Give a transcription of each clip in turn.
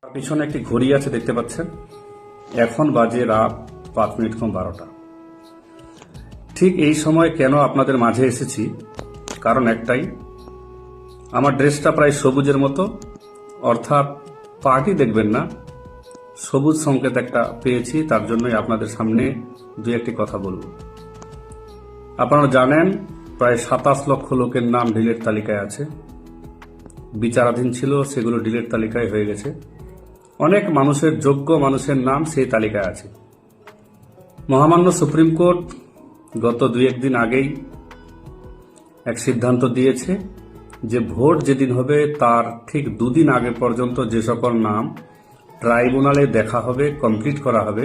পিছনে একটি ঘড়ি আছে দেখতে পাচ্ছেন। এখন বাজে রাত 5 মিনিট কম 12টা। ঠিক এই সময় কেন আপনাদের মাঝে এসেছি, কারণ একটাই, আমার ড্রেসটা প্রায় সবুজের মতো, অর্থাৎ পার্টি দেখবেন না, সবুজ সংকেত একটা পেয়েছি, তার জন্যই আপনাদের সামনে দু একটি কথা বলব। আপনারা জানেন প্রায় 27 লক্ষ লোকের নাম ডিলেট তালিকায় আছে, বিচারাধীন ছিল, সেগুলো ডিলেট তালিকায় হয়ে গেছে। অনেক মানুষের, যোগ্য মানুষের নাম সেই তালিকায় আছে। মহামান্য সুপ্রিম কোর্ট গত 2-1 দিন আগেই এক সিদ্ধান্ত দিয়েছে যে ভোট যেদিন হবে তার ঠিক 2 দিন আগে পর্যন্ত যে সকল নাম ট্রাইব্যুনালে দেখা হবে, কমপ্লিট করা হবে,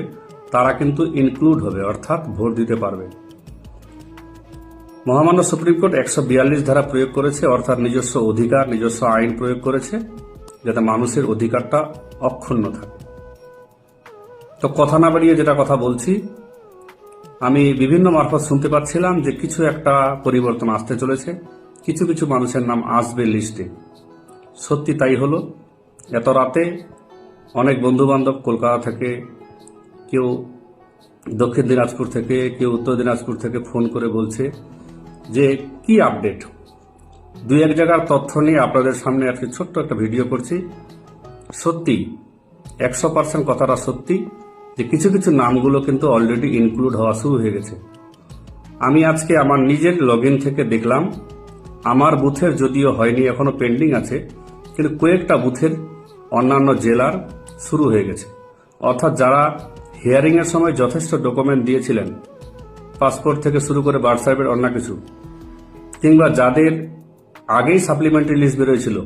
তারা কিন্তু ইনক্লুড হবে, অর্থাৎ ভোট দিতে পারবে। মহামান্য সুপ্রিম কোর্ট 142 ধারা প্রয়োগ করেছে, অর্থাৎ নিজস্ব অধিকার, নিজস্ব আইন প্রয়োগ করেছে যাতে মানুষের অধিকারটা অক্ষুণ্ণ থাকে। তো কথা না বাড়িয়ে যেটা কথা বলছি, আমি বিভিন্ন মারফত শুনতে পাচ্ছিলাম যে কিছু একটা পরিবর্তন আসতে চলেছে, কিছু কিছু মানুষের নাম আসবে লিস্টে। সত্যি তাই হলো। এত রাতে অনেক বন্ধু বান্ধব কলকাতা থেকে, কেউ দক্ষিণ দিনাজপুর থেকে, কেউ উত্তর দিনাজপুর থেকে ফোন করে বলছে যে কি আপডেট। 2-1 জায়গার তথ্য নিয়ে আপনাদের সামনে আজকে ছোট্ট একটা ভিডিও করছি। সত্যি 100% কথাটা সত্যি যে কিছু কিছু নামগুলো কিন্তু অলরেডি ইনক্লুড হওয়া শুরু হয়ে গেছে। আমি আজকে আমার নিজের লগইন থেকে দেখলাম, আমার বুথের যদিও হয়নি, এখনো পেন্ডিং আছে, কিন্তু কয়েকটা বুথের অন্যান্য জেলার শুরু হয়ে গেছে। অর্থাৎ যারা হিয়ারিং এর সময় যথেষ্ট ডকুমেন্ট দিয়েছিলেন, পাসপোর্ট থেকে শুরু করে বার্থ সার্টিফিকেট, অন্য কিছু, কিংবা যাদের আগেই সাপ্লিমেন্টারি লিস্ট বেরোয়েছিল,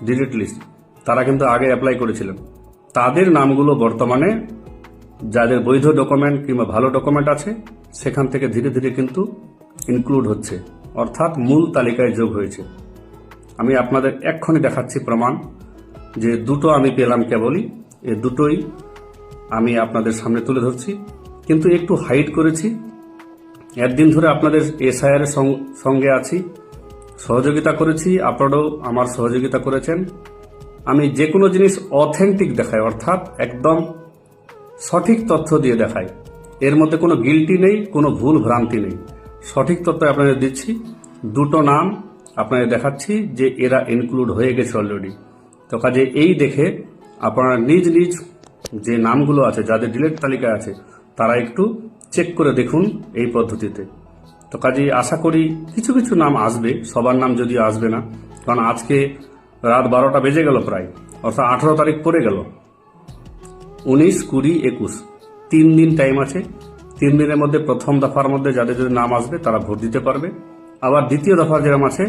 ডিলিট লিস্ট, তারা কিন্তু আগে অ্যাপ্লাই করেছিলেন, তাদের নামগুলো বর্তমানে যাদের বৈধ ডকুমেন্ট কিংবা ভালো ডকুমেন্ট আছে সেখান থেকে ধীরে ধীরে কিন্তু ইনক্লুড হচ্ছে, অর্থাৎ মূল তালিকায় যোগ হয়েছে। আমি আপনাদের এক্ষুনি দেখাচ্ছি প্রমাণ, যে দুটো আমি পেলাম কেবলই, এই দুটোই আমি আপনাদের সামনে তুলে ধরছি, কিন্তু একটু হাইড করেছি। একদিন ধরে আপনাদের এসআইআর এর সঙ্গে আছি, সহযোগিতা করেছি, আপনারাও আমার সহযোগিতা করেছেন। আমি যে কোনো জিনিস অথেন্টিক দেখাই, অর্থাৎ একদম সঠিক তথ্য দিয়ে দেখাই। এর মধ্যে কোনো গিল্টি নেই, কোনো ভুল ভ্রান্তি নেই, সঠিক তথ্য আপনাদের দিচ্ছি। দুটো নাম আপনাদের দেখাচ্ছি যে এরা ইনক্লুড হয়ে গেছে অলরেডি। তো কাজে এই দেখে আপনারা নিজ নিজ যে নামগুলো আছে, যাদের ডিলেট তালিকায় আছে, তারা একটু চেক করে দেখুন এই পদ্ধতিতে। তো কাজে আশা করি কিছু কিছু নাম আসবে, সবার নাম যদিও আসবে না, কারণ আজকে রাত 12টা বেজে গেল প্রায়, অর্থাৎ 18 তারিখ পড়ে গেল। 19, 20, 21 3 দিন টাইম আছে। 3 দিনের মধ্যে প্রথম দফার মধ্যে যাদের যদি নাম আসবে তারা ভোট দিতে পারবে। আবার দ্বিতীয় দফার যেরকম আছে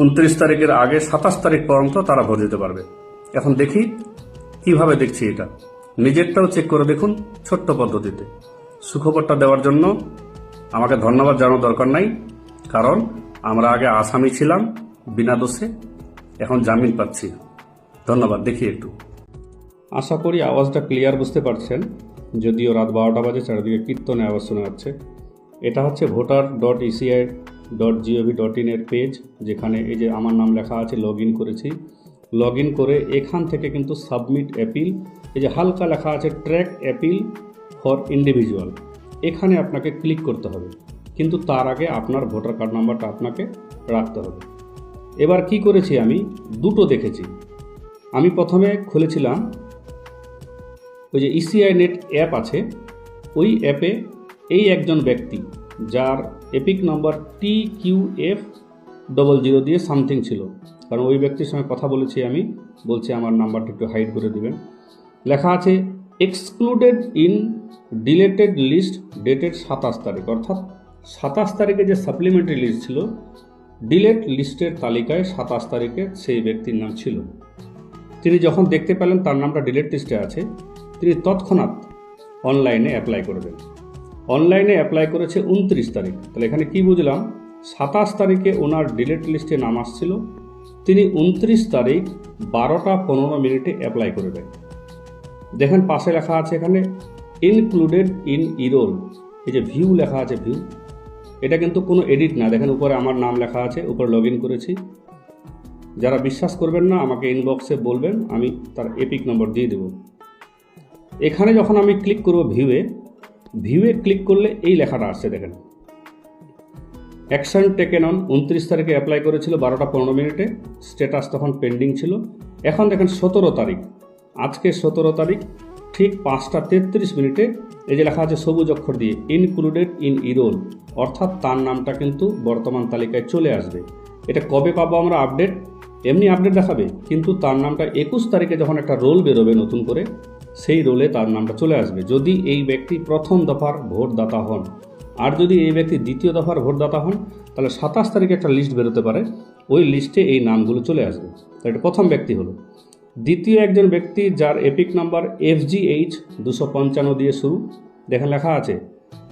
29 তারিখের আগে 27 তারিখ পর্যন্ত তারা ভোট দিতে পারবে। এখন দেখি কিভাবে দেখছি এটা, নিজেরটাও চেক করে দেখুন ছোট্ট পদ্ধতিতে। সুখবরটা দেওয়ার জন্য আমাকে ধন্যবাদ জানানোর দরকার নাই, কারণ আমরা আগে আসামি ছিলাম বিনা দোষে, এখন জামিন পাচ্ছি। ধন্যবাদ। দেখি একটু, আশা করি আওয়াজটা ক্লিয়ার বুঝতে পারছেন, যদিও রাত 12টা বাজে, চারিদিকে কীর্তনে আওয়াজ শোনা যাচ্ছে। এটা হচ্ছে voter.eci.gov.in এর পেজ, যেখানে এই যে আমার নাম লেখা আছে, লগ ইন করেছি। লগ ইন করে এখান থেকে কিন্তু সাবমিট অ্যাপিল, এই যে হালকা লেখা আছে ট্র্যাক অ্যাপিল ফর ইন্ডিভিজুয়াল, এখানে আপনাকে ক্লিক করতে হবে, কিন্তু তার আগে আপনার ভোটার কার্ড নাম্বারটা আপনাকে রাখতে হবে। এবার কি করেছি, আমি দুটো দেখেছি। আমি প্রথমে খুলেছিলাম ওই যে ইসিআই নেট অ্যাপ আছে, ওই অ্যাপে এই একজন ব্যক্তি যার এপিক নাম্বার TQF00 দিয়ে সামথিং ছিল, কারণ ওই ব্যক্তির সঙ্গে কথা বলেছি আমি, বলছি আমার নাম্বারটা একটু হাইড করে দিবেন। লেখা আছে excluded in deleted list dated 27 তারিখ, অর্থাৎ 27 তারিখে যে সাপ্লিমেন্টারি লিস্ট ছিল, ডিলেট লিস্টের তালিকায় 27 তারিখে সেই ব্যক্তির নাম ছিল। তিনি যখন দেখতে পেলেন তার নামটা ডিলেট লিস্টে আছে, তিনি তৎক্ষণাৎ অনলাইনে অ্যাপ্লাই করবেন। অনলাইনে অ্যাপ্লাই করেছে 29 তারিখ। তাহলে এখানে কি বুঝলাম, 27 তারিখে ওনার ডিলেট লিস্টে নাম আসছিল, তিনি 29 তারিখ 12টা 15 মিনিটে অ্যাপ্লাই করবেন। দেখেন পাশে লেখা আছে এখানে ইনক্লুডেড ইন ইরোল, এই যে ভিউ লেখা আছে, ভিউ, এটা কিন্তু কোনো এডিট না। দেখেন উপরে আমার নাম লেখা আছে, উপরে লগ ইন করেছি, যারা বিশ্বাস করবেন না আমাকে ইনবক্সে বলবেন, আমি তার এপিক নম্বর দিয়ে দেব। এখানে যখন আমি ক্লিক করব ভিউয়ে ক্লিক করলে এই লেখাটা আসছে, দেখেন অ্যাকশন টেকেন অন 29 তারিখে অ্যাপ্লাই করেছিল 12টা 15 মিনিটে, স্ট্যাটাস তখন পেন্ডিং ছিল। এখন দেখেন 17 তারিখ, আজকে 17 তারিখ ঠিক 5টা 33 মিনিটে এই যে লেখা আছে সবুজ অক্ষর দিয়ে ইনক্লুডেড ইন ইরোল, অর্থাৎ তার নামটা কিন্তু বর্তমান তালিকায় চলে আসবে। এটা কবে পাবো আমরা আপডেট? এমনি আপডেট দেখাবে, কিন্তু তার নামটা 21 তারিখে যখন একটা রোল বেরোবে নতুন করে, সেই রোলে তার নামটা চলে আসবে, যদি এই ব্যক্তি প্রথম দফার ভোটদাতা হন। আর যদি এই ব্যক্তি দ্বিতীয় দফার ভোটদাতা হন, তাহলে 27 তারিখে একটা লিস্ট বেরোতে পারে, ওই লিস্টে এই নামগুলো চলে আসবে। এটা প্রথম ব্যক্তি হলো। দ্বিতীয় একজন ব্যক্তি যার এপিক নাম্বার FGH 255 দিয়ে শুরু, দেখেন লেখা আছে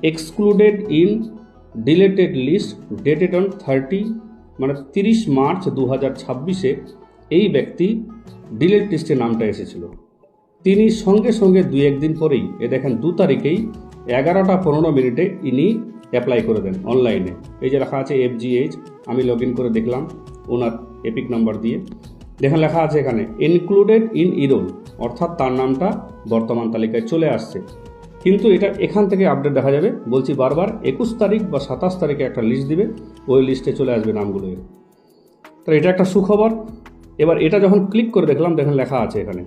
excluded in deleted list dated on 30 March 2026 এই ব্যক্তি ডিলেট লিস্টে নামটা এসেছিল। তিনি সঙ্গে সঙ্গে 2-1 দিন পরেই দেখেন 2 তারিখেই 11টা 15 মিনিটে ইনি অ্যাপ্লাই করে দেন অনলাইনে। এই যে লেখা আছে FGH, আমি লগ ইন করে দেখলাম ওনার এপিক নাম্বার দিয়ে, দেখেন লেখা আছে এখানে ইনক্লুডেড ইন ইরোল, অর্থাৎ তার নামটা বর্তমান তালিকায় চলে আসছে। কিন্তু এটা এখান থেকে আপডেট দেখা যাবে, বলছি বারবার 21 তারিখ বা 27 তারিখে একটা লিস্ট দিবে, ওই লিস্টে চলে আসবে নামগুলো। তো এটা একটা সুখবর। এবার এটা যখন ক্লিক করে দেখলাম, দেখেন লেখা আছে এখানে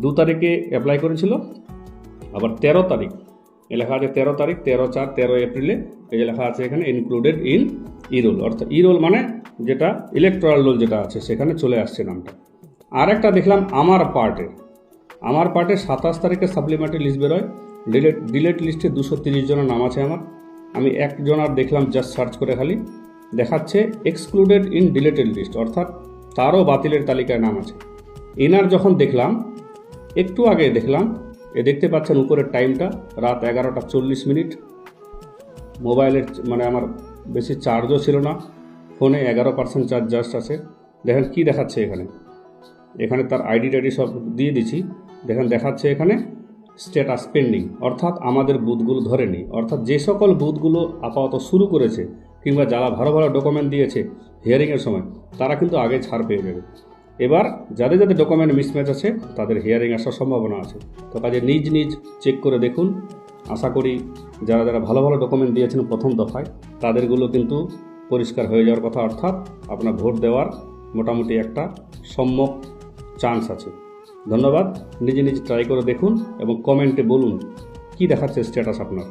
2 তারিখে অ্যাপ্লাই করেছিল, আবার 13 তারিখ লেখা আছে 13 তারিখ 13 এপ্রিলে এই যে লেখা আছে এখানে ইনক্লুডেড ইন ইরোল, অর্থাৎ ইরোল মানে যেটা ইলেকট্রাল রোল যেটা আছে সেখানে চলে আসছে নামটা। আর একটা দেখলাম আমার পার্টে 27 তারিখে সাপ্লিমেন্টারি লিস্ট বেরোয়, ডিলেট লিস্টে 230 জনের নাম আছে আমার। আমি একজনের দেখলাম জাস্ট সার্চ করে, খালি দেখাচ্ছে এক্সক্লুডেড ইন ডিলেটেড লিস্ট, অর্থাৎ তারও বাতিলের তালিকায় নাম আছে। এনার যখন দেখলাম, একটু আগে দেখলাম, দেখতে পাচ্ছেন উপরের টাইমটা রাত 11টা 40 মিনিট। মোবাইলের মানে আমার বেশি চার্জও ছিল না, ফোনে 11% চার্জ জাস্ট আছে। দেখেন কি দেখাচ্ছে এখানে তার আইডি টাইডি সব দিয়ে দিচ্ছি, দেখেন দেখাচ্ছে এখানে স্ট্যাটাস পেন্ডিং, অর্থাৎ আমাদের বুথগুলো ধরেনি। অর্থাৎ যে সকল বুথগুলো আপাতত শুরু করেছে কিংবা যারা ভালো ভালো ডকুমেন্ট দিয়েছে হিয়ারিংয়ের সময়, তারা কিন্তু আগে ছাড় পেয়ে যাবে। এবার যাদের যাদের ডকুমেন্ট মিসম্যাচ আছে তাদের হিয়ারিং আসার সম্ভাবনা আছে। তো কাজে নিজ চেক করে দেখুন। আশা করি যারা যারা ভালো ভালো ডকুমেন্ট দিয়েছেন প্রথম দফায়, তাদেরগুলো কিন্তু পরিষ্কার হয়ে যাওয়ার কথা, অর্থাৎ আপনার ভোট দেওয়ার মোটামুটি একটা সম্যক চান্স আছে। ধন্যবাদ। নিজে ট্রাই করে দেখুন এবং কমেন্টে বলুন কি দেখাচ্ছে স্ট্যাটাস আপনার।